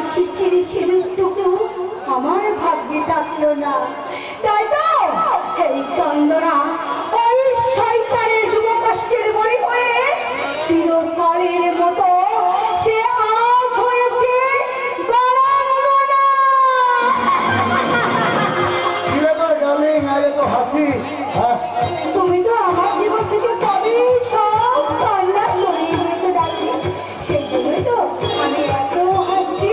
শিখের সিঁদুরটুকু আমার ভাগ্যে থাকলো না। তাই তো এই চন্দনা ওই শয়তানের যুব কষ্টের মনে হয়ে চিরকালের মতো সে আজ হয়েছে বারাঙ্গনা। হাসি তুমি তো আমার জীবন থেকে কবেই সব কান্না সরিয়ে দিয়েছো ডার্লিং, সেই জন্যই তো আমি এত হাসি।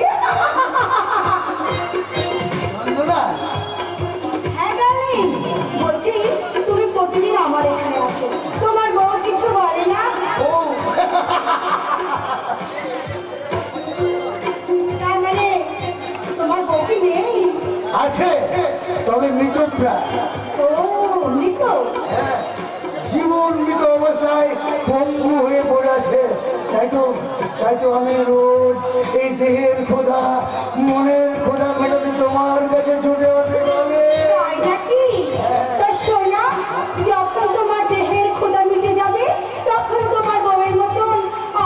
হ্যাঁ ডার্লিং, বলছি তুমি প্রতিদিন আমার এখানে আসো, তোমার বউ কিছু বলে না? তার মানে তোমার বউ কি নেই? আছে, তবে মৃতপ্রায়। ও মৃত? জীবন মৃত অবস্থায় পঙ্গু হয়ে পড়ে আছে। তাই তো আমি রোজ এই দেহের খোদা মনের খোদা মেটাতে তোমার কাছে ছুটে আসে। তাই নাকি? তা শোনা, যখন তোমার দেহের ক্ষুধা মিটে যাবে তখন তোমার বউয়ের মতন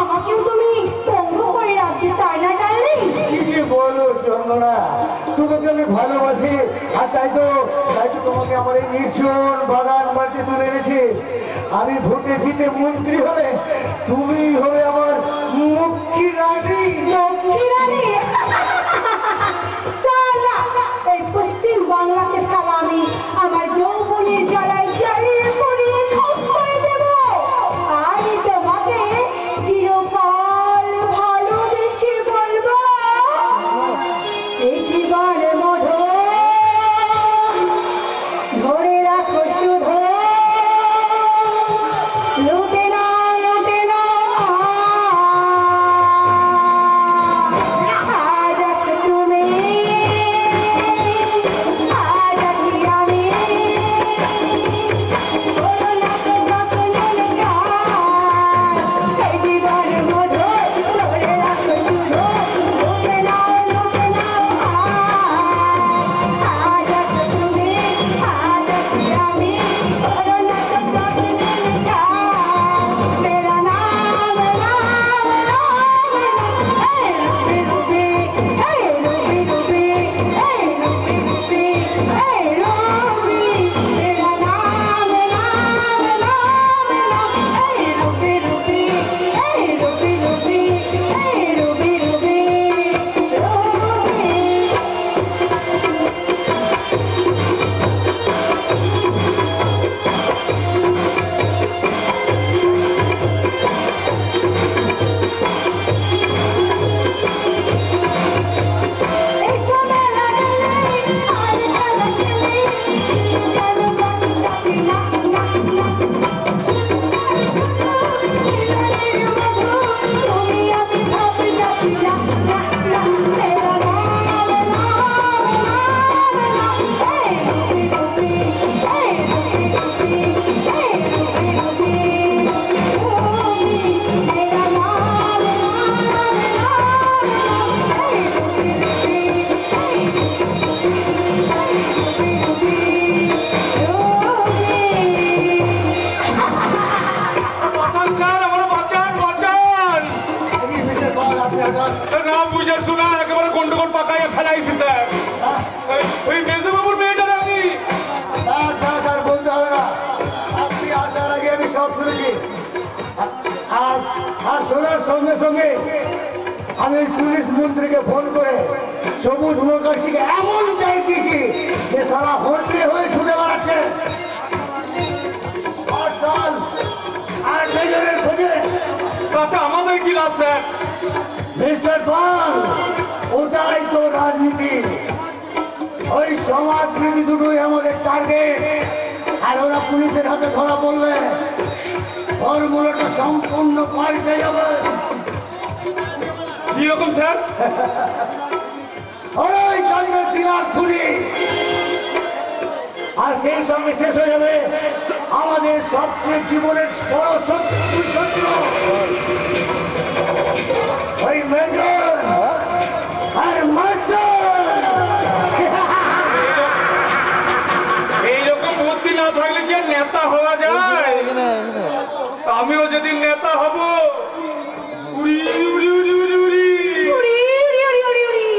আমাকেও তুমি পঙ্গু করে রাখবে, তাই না ডার্লিং? কি যে বলো চন্দনা, তোমাকে আমি ভালোবাসি, আর তাই তো তোমাকে আমার এই নির্জন বাগান বাড়িতে তুলে এনেছি। আমি ভোটে জিতে মন্ত্রী হলে তুমি হবে আমার মুখ্যী রানী। লক্ষ্মী রানী? সালা, এই পশ্চিম বাংলাকে সালা আমি আমার যৌবনের জ্বালায় জ্বালিয়ে পুড়িয়ে ঠক করে দেব। আর তোমাকে চিরকাল ভালোবেসে বলবো, এই জীবন মধু ধরে রাখো শুধু, লুটে না লুটে না। আজ আছো তুমি, আজ আছি আমি, বলো না তো স্বপ্ন লেখা, এই জীবন মধু ধরে রাখো শুধু, লুটে না লুটে না। আজ আছো তুমি, আজ আছি আমি, বলো না তো স্বপ্ন লেখা, মেরা নাম নাম নাম, এই রুবি রুবি, এই রুবি রুবি, এই রুবি রুবি, এই রুবি, মেরা নাম নাম নাম, এই রুবি রুবি, এই রুবি রুবি, এই রুবি রুবি, এসো মেলা গেলে আর খেলা খেলে, কেন বাকি যাবি না না না, জীবনের মধু তুমি আমি ভাবে যাবি না না না, মেরা নাম নাম নাম নাম, এই রুবি রুবি, এই রুবি রুবি, এই রুবি রুবি, রুবি, মেরা নাম নাম নাম নাম, এই রুবি রুবি, এই রুবি রুবি, বাঁচান স্যার, আমার বাঁচান বাঁচান। না বুঝে শোনা একেবারে গন্ডগোল পাকাইয়া ফেলাইছি স্যার। ওই মেজবাবুর মেয়েটার আমি। আর বলতে হবে না, আপনি আসার আগে আমি সব শুনেছি। আর শোনার সঙ্গে সঙ্গে আমি পুলিশ মন্ত্রীকে ফোন করে সবুজ মুখার্জিকে এমন টাইট দিয়েছি যে সারা হন্ডে হয়ে ছুটে বেড়াচ্ছে। 8 সাল আর মেজরের খোঁজে। তাতে আমাদের কি লাভ স্যার? মিস্টার পাল, ওটাই তো রাজনীতি। ওই সমাজনীতি দুটোই আমাদের টার্গেট। আর ওরা পুলিশের হাতে ধরা পড়লে ফর্মুলাটা সম্পূর্ণ পাল্টে যাবে। কি রকম স্যার? ওই সঙ্গে শিলার খুনি, আর সেই সঙ্গে শেষ হয়ে যাবে আমাদের সবচেয়ে জীবনের বড় শত্রু ওই মেজর আর মার্শাল। এইরকম বুদ্ধি না থাকলে কি আর নেতা হওয়া যায়? আমিও যেদিন নেতা হব, উড়ি উড়ি উড়ি উড়ি উড়ি উড়ি উড়ি উড়ি উড়ি উড়ি,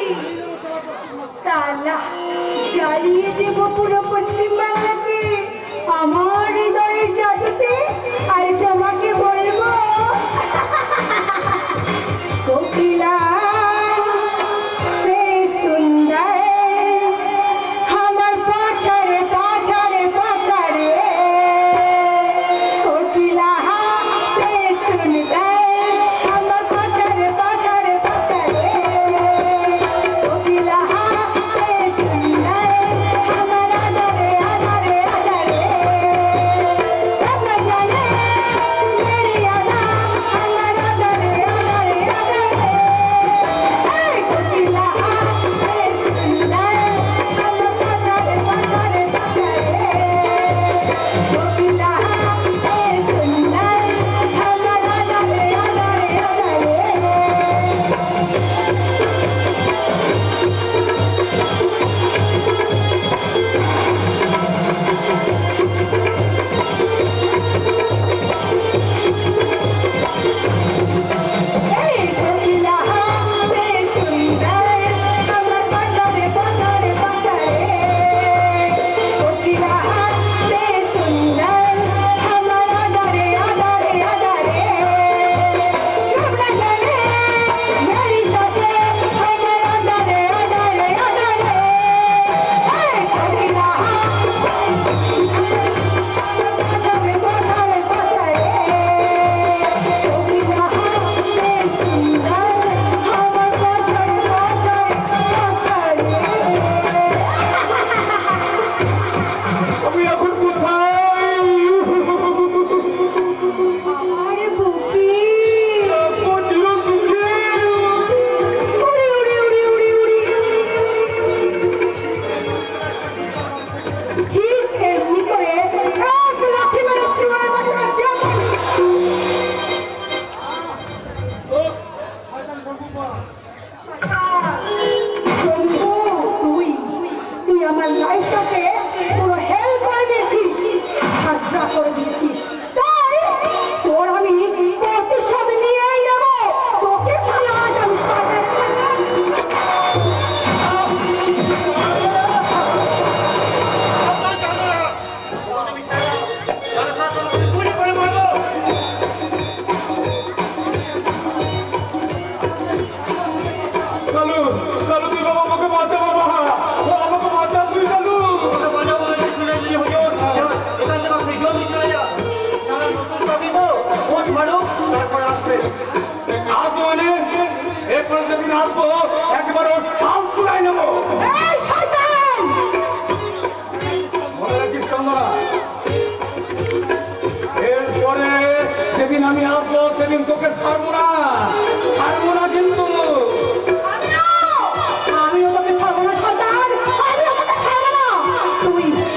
যেদিন আসবো একবার ও সাল তুলাই নেবো। এই শয়তান! মনে রাখিস চন্দনা, এরপরে যেদিন আমি আসবো সেদিন তোকে ছাড়বো না কিন্তু। আমিও তোকে ছাড়বো না শয়তান, আমিও তোকে ছাড়বো না।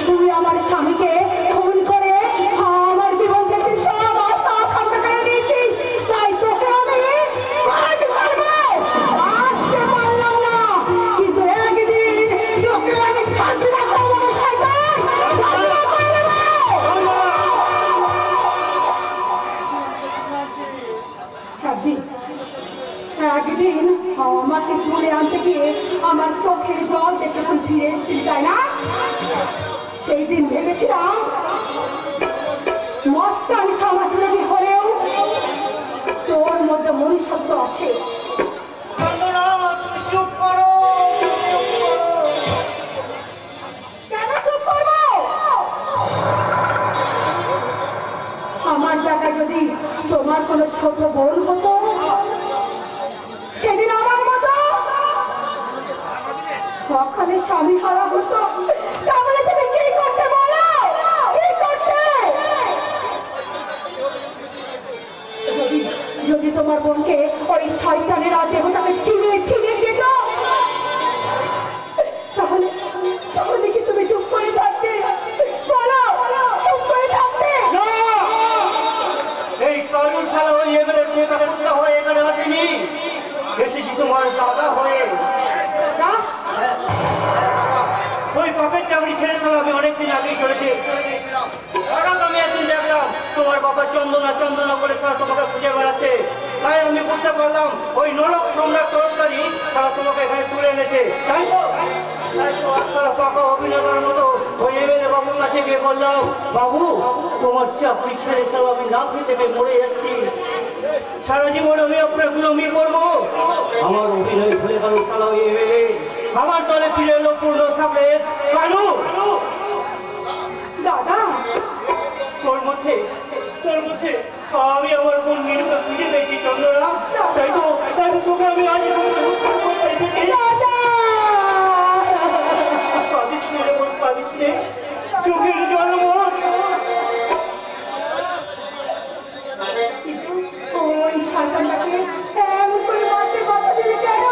তুই আমার স্বামীকে খুন করে আমার জীবন থেকে সব আশা আকাঙ্ক্ষা কেড়ে নিয়েছিস, তাই তোকে আমি কাজ করবো। আজকে পারলাম না, কিন্তু একদিন তোকে আমি ছাড়তে না করবো শয়তান, ছাড়তে না করবো। একদিন আমাকে তুলে আনতে গিয়ে আমার চোখের জল দেখে তুই ফিরে এসেছিস, তাই না? সেই দিন ভেবেছিলাম মস্তান সমাজসেবী হলেও তোর মধ্যে মনুষ্যত্ব আছে। চুপ করো। কেন চুপ করবো? আমার জায়গায় যদি তোমার কোনো ছোট বোন হতো সেদিন আমার মতো ওখানে স্বামী হারা হতো, তাহলে তুমি কি করতে বলো? কি করতে? যদি তোমার বোনকে ওই শয়তানেরা দেহটাকে ছিঁড়ে যেত, তাহলে তাহলে কি তুমি চুপ করে থাকতে? বলো, চুপ করে থাকতে? এই কালু শালা ওই এবারে পোষা কুত্তা হয়ে এখানে আসেনি, এসেছি তোমার দাদা হয়ে। না, ওই বাপের চাকরি ছেড়ে শালা আমি অনেকদিন আগেই চলেছি। হঠাৎ আমি একদিন দেখলাম তোমার বাবা চন্দনা বলে শালা তোমাকে খুঁজে বেড়াচ্ছে। তাই আমি বুঝতে পারলাম ওই নরক সম্রাট তরফদারি শালা তোমাকে এখানে তুলে এনেছে, তাই তো? তাই তো শালা পাকা অভিনেতার মতো ওই এমএলএ বাবুর কাছে গিয়ে বললাম, বাবু তোমার চাকরি ছেড়ে শালা আমি না খেতে পেয়ে মরে যাচ্ছি, সারা জীবন আমি আপনার গুলামি করবো। আমার অভিনয় ভুলে গেল শালা ওই এমএলএ। আমার দলে ফিরে এলো পূর্ণ সাবলেট কালু। দাদা, তোর মধ্যে আমি আমার বোন নীলুকে খুঁজে পেয়েছি চন্দ্ররা, তাই তো তোকে আমি আজ দাদা! পাবিস নে বোন, পাবিস নে, চোখের জল মন। ওই শয়তানটাকে এমন করে মারতে কথা দিলে কেন?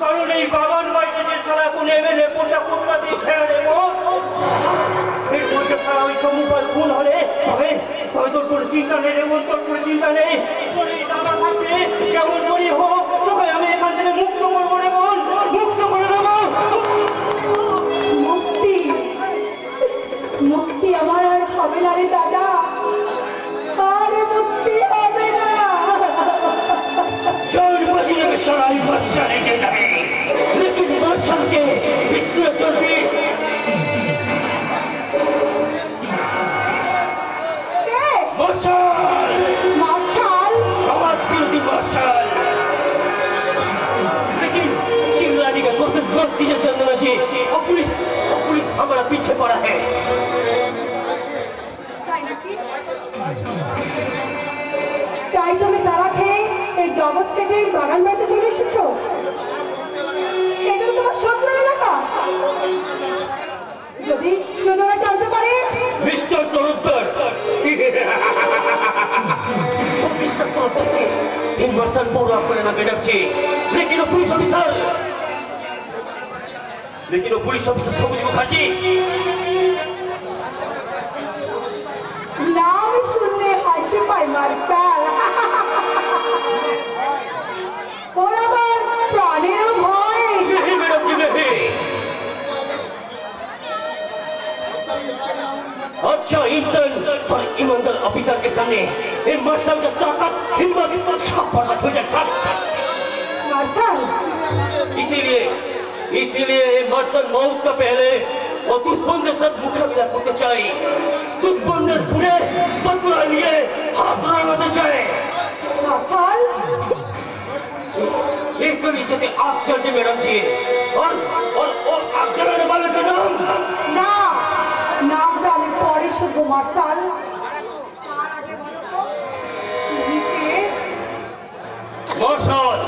কারণ এই বাগান বাড়িতে যে সারা কোন এমএলএ পোষা কুত্তা দিয়ে খেলা দেবো, এর মধ্যে সারা ওই সম্মুখল খুন হলে তবে তোর কোনো চিন্তা নেই রে বোন, তোর কোনো চিন্তা নেই। তোর এই দাদা থাকবে যেমন করি হোক তোকে আমি এখান থেকে মুক্ত করবো রে বোন, মুক্ত করে দেবো। মুক্তি আমার আর হবে না রে দাদা, আরে মুক্তি হবে না। चोर बजने में सराय बदशाह लेके जाए, लेकिन बदशाह के इतने चलती কে? बदशाह মার্শাল? समाज विरोधी बदशाह। लेकिन चिल्लाने का कोशिश मत कीजिए चंदना जी, और पुलिस हमारा पीछे पड़ा है। তাই নাকি? তাই তুমি তারা খেয়ে এই জগৎ থেকে বাগান বাড়িতে চলে এসেছো? এটা তো তোমার শত্রুর এলাকা। যদি ওরা জানতে পারে? मिस्टर तरुद्दर, मिस्टर तरुद्दर के इन वर्षन पूरा करना मैडम जी, लेकिन वो पुलिस ऑफिसर सबुज मुखर्जी নাম শুনলে হাসি পায় মার্শাল। ওর আবার প্রাণেরও ভয়। नहीं मैडम जी नहीं। अच्छा इंसान और ईमानदार ऑफिसर के सामने इन मार्शल का ताकत हिम्मत सब बर्बाद हो जाए सब। মার্শাল, इसीलिए ये मार्शल मौत का पहले और दुश्मन के साथ मुकाबला करते चाहिए, दुश्मन ने पूरे बदला लिए हाथ लगाते चाहिए। মার্শাল, एक कड़ी जैसे आप चलते मैडम जी, और आप चलाने वाले का नाम না, নামটা আমি পরে শুনবো মার্শাল। তার আগে বলো তো, তুমি কে? Martial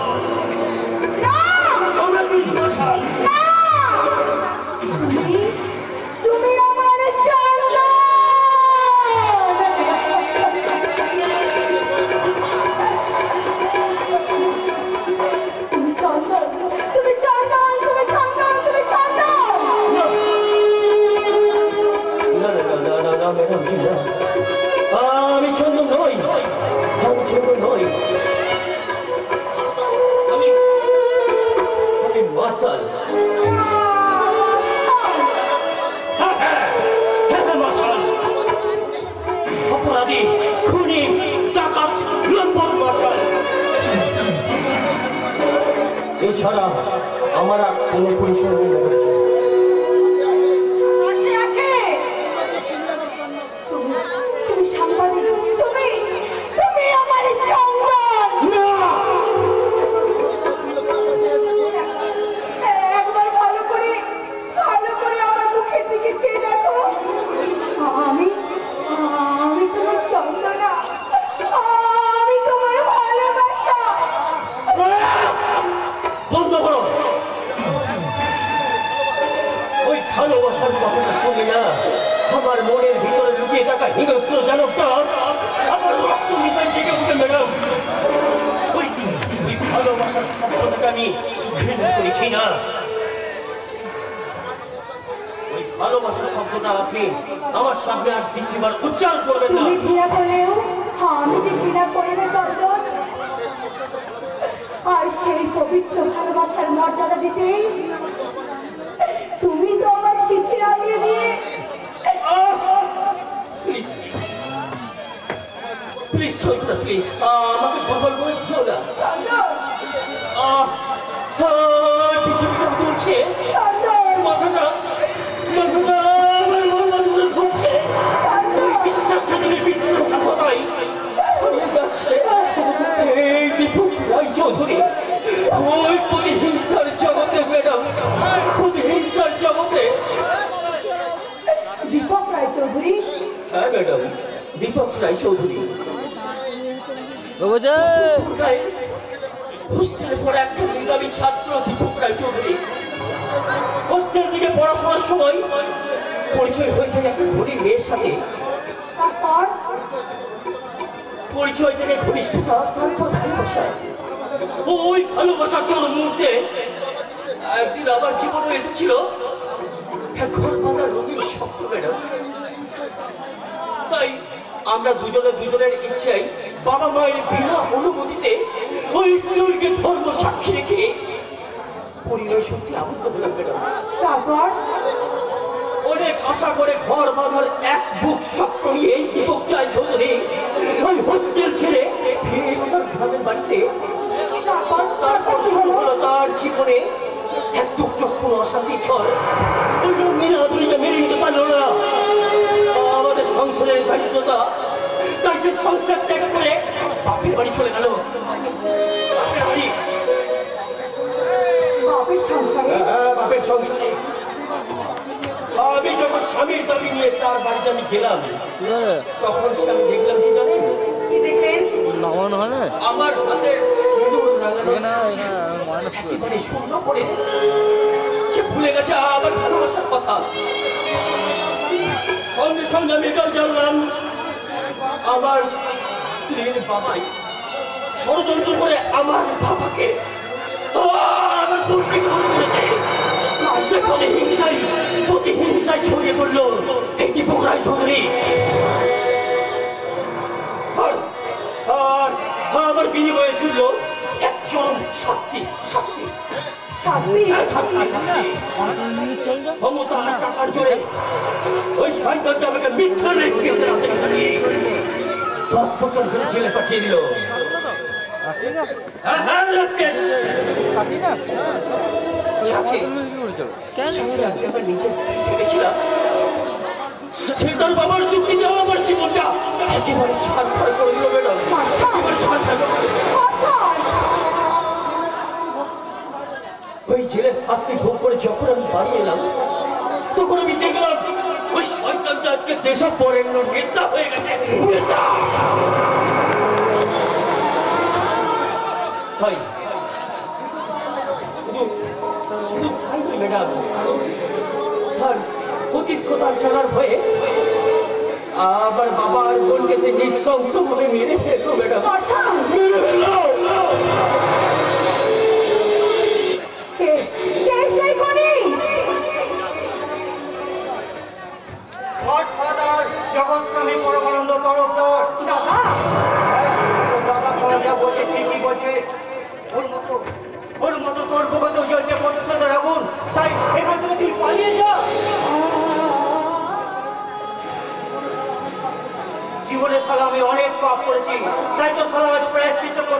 martial. হ্যাঁ হ্যাঁ হ্যাঁ মার্শাল, অপরাধী, খুনি, ডাকাত, লম্পট মার্শাল। এছাড়া আমার আর কোনো পরিচয় নেই। আছে আছে, তুমি সাংবাদিক, তুমি আমার চন্দন। একবার ভালো করে আমার মুখের দিকে চেয়ে দেখো। আমি তোমার চন্দনা, আমি তোমার ভালোবাসা। বন্ধ করো ওই ভালোবাসার কথাটা শুনে না আমার মনের ভিতরে লুকিয়ে থাকা হিংস্র জানকটা আমার রক্ত মিশাই জেগে উঠে ম্যাডাম। ওই ওই ভালোবাসার শব্দটাকে আমি ঘৃণা করেছি না। ওই ভালোবাসার শব্দটা আপনি আমার সামনে আর দ্বিতীয়বার উচ্চারণ করবেন না। তুমি ঘৃণা করলেও আমি যে ঘৃণা করি না চন্দন। আর সেই পবিত্র ভালোবাসার মর্যাদা দিতে তুমি তো আমার স্মৃতি রাগিয়ে দিয়ে। প্লিজ প্লিজ সঞ্চিতা প্লিজ আমাকে দুর্বল করে দিও না। চন্দন, পৃথিবীটা তুলছে চন্দন, মাথাটা আমার মন ঘুরছে। চন্দন। বিশ্বাসঘাতকের বিশ্বাসটা কথাই হারিয়ে যাচ্ছে। এই দীপক রায় চৌধুরী ওই প্রতিহিংসার জগতে ম্যাডাম, প্রতিহিংসার জগতে। দীপক রায় চৌধুরী? হ্যাঁ ম্যাডাম, দীপক রায় চৌধুরী হোস্টেলে পড়ে একটা মেধাবী ছাত্র দীপক রায় চৌধুরী। হোস্টেল থেকে পড়াশোনার সময় পরিচয় হয়েছে একটা ধনী মেয়ের সাথে। তারপর পরিচয় থেকে ঘনিষ্ঠতা, তারপর ভালোবাসা। ওই ভালোবাসার চরম মুহূর্তে একদিন আমার জীবনে এসেছিল এক ঘর বাঁধা রঙিন স্বপ্ন ম্যাডাম। তাই আমরা দুজনের ইচ্ছাই বাবা মায়ের বিনা অনুমতিতে ওই ঈশ্বরকে ধর্ম সাক্ষী রেখে পরিণয় সত্যি আবদ্ধ হলাম ম্যাডাম। তারপর অনেক আশা করে ঘর বাঁধার এক বুক স্বপ্ন নিয়ে এই দীপক রায় চৌধুরী ওই হোস্টেল ছেড়ে ফিরে এলো তার গ্রামের বাড়িতে। তারপর শুরু হলো তার জীবনে এক দুঃখপূর্ণ অশান্তির ঝড়। ওই রঙিন আধুনিকা মেনে নিতে পারলো না আমাদের সংসারের দারিদ্রতা। তাই সে সংসার ত্যাগ করে বাপের বাড়ি চলে গেল। বাপের সংসারে? বাপের সংসারে আমি যখন স্বামীর দাবি নিয়ে তার বাড়িতে আমি গেলাম, তখন সে আমি দেখলাম কি জানেন? কি দেখলেন? আমার হাতের সিঁদুর রাঙানো একেবারে সুন্দর করে সে ভুলে গেছে আমার ভালোবাসার কথা। সঙ্গে সঙ্গে আমি এটাও জানলাম আমার স্ত্রীর বাবাই ষড়যন্ত্র করে আমার বাবাকে আমার বোনকে খুন করেছে। প্রতিহিংসায় ছড়িয়ে পড়লো এই দীপক রায় চৌধুরী। আর আমার বিনিময়ে ছিল এক চরম শাস্তি। শাস্তি? ক্ষমতা আর টাকার জোরে ওই শয়তানটা আমাকে মিথ্যা লেখকেছে রাস্তায় সারিয়ে 10 বছর ধরে জেলে পাঠিয়ে দিল। হ্যাঁ রাকেশ, নিজের স্ত্রী ভেবেছিলাম সে তার বাবার যুক্তিতে আমার জীবনটা একেবারে ছাড়খাড় করে দিল ম্যাডাম, একেবারে ছাড়খাড় করে দিল। ওই জেলের শাস্তি ভোগ করে যখন আমি বাড়ি এলাম, তখন আমি দেখলাম ওই শয়তানটা আজকে দেশবরেণ্য নেতা হয়ে গেছে। তাই শুধু তাই নয় ম্যাডাম, তার অতীত কথা জানার ভয়ে আমার বাবা আর বোনকে সে নৃশংসভাবে মেরে ফেললো ম্যাডাম, মেরে ফেললো। জগৎস্বামী পরমানন্দ তরফদার দাদা সহজা বলছে, ঠিকই বলছে। ওর মতো তোর বুকে তো চলছে প্রতিশোধ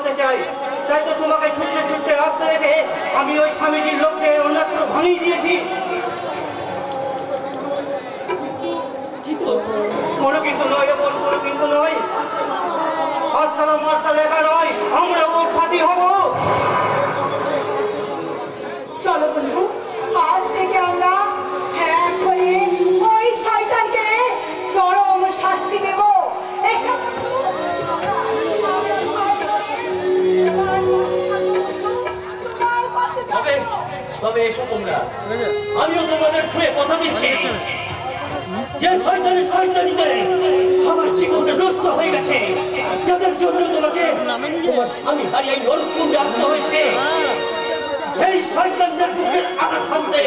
করতে চাই। তাই তো তোমাকে ছুটতে ছুটতে আসতে দেখে আমি ওই স্বামীজির লোককে অন্যত্র ভাঙিয়ে দিয়েছি। কিন্তু কোনো কিন্তু নয় বোন, কোনো কিন্তু নয়। আসসালাম মার্শাল একা নয়, আমরা ওর সাথী হব। চলো বন্ধু, আজ থেকে আমরা এক হয়ে ওই শয়তানকে চরম শাস্তি দেব। এসো বন্ধু, তোমার পাশে তবে থাকবো। তবে এসো তোমরা, আমিও তোমাদের ছুঁয়ে কথা দিচ্ছি যে শয়তানের শয়তানিতে আমার জীবনটা নষ্ট হয়ে গেছে, যাদের জন্য তোমাকে তোমার স্বামী হারিয়ে নরকুণ্ডে আসতে হয়েছে, সেই শয়তানদের বুকের আঘাত হানতে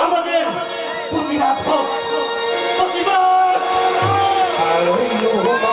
আমাদের প্রতিবাদ হোক, প্রতিবাদ। আর ওই লোক বাবা,